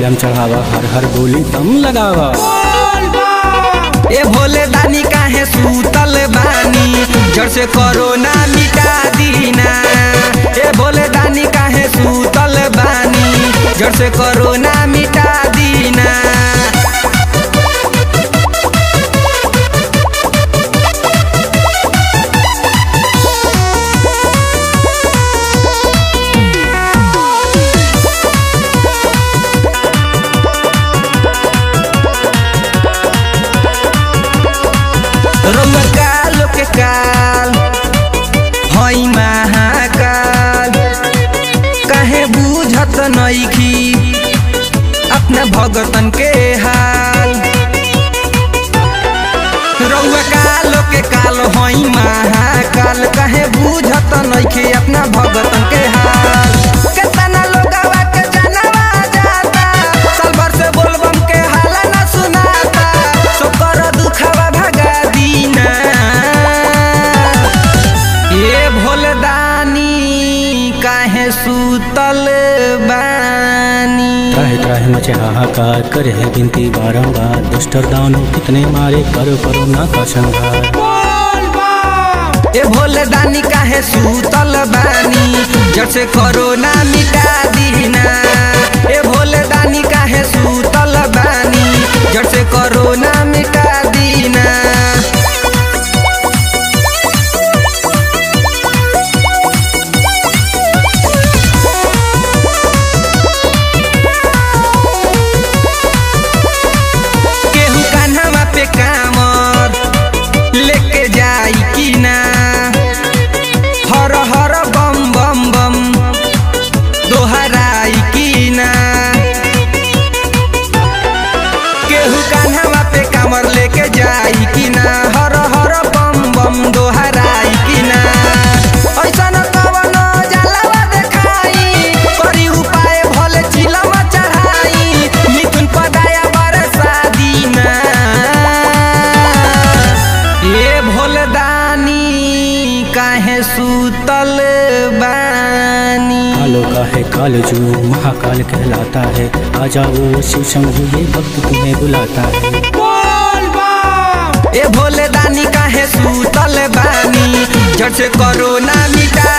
जलम चढ़ावा, हर हर बोली दम लगावा। ए भोले दानी काहे सूतल बानी, जड़ से कोरोना मिटा दीना। ए भोले दानी काहे सूतल बानी, जड़ से कोरोना मिटा दीना। रउआ काल के काल हई महाकाल, काहे बूझत नइखी अपना भगतन के हाल। रउआ काल के काल हई महाकाल, काहे बूझत नइखी अपना भगतन के हाल। केतना लोगवा के जानवा जाता, साल भर से बोलबम के हाला न सुनाता, सोकर दुखवा भगा दीना। ये भोले दानी काहे सूतल बानी, त्राहि त्राहि मचे हाहाकार, करे है गिनती बारंबार, दुष्ट दानव कितने मारे, करो कोरोना का संहार। ए भोले दानी काहे सूतल बानी, जड़ से कोरोना मिटा दीना। ए भोले दानी काहे सूतल बानी, जड़ से कोरोना मिटा दीना। केहू कान्हा पे कामर लेके जाई कि ना, हर हर बम बम बम दोहराई कि ना। केहू कान्हा पे कामर लेके जाई कि ना, हर हर बम बम दोहराई कि ना। ऐसा न कवनो जलवा देखाई, करी उपाय भले चिलम चढ़ाई, मिथुन पदाया बरसा दीना। ये भोले दानी काहे सूतल बानी, कालो का है कालजू, महाकाल कहलाता है, आ जाओ शिव शंभु ये भक्त तुम्हें बुलाता है। ए भोले दानी काहे सूतल बानी, जड़ से कोरोना मिटा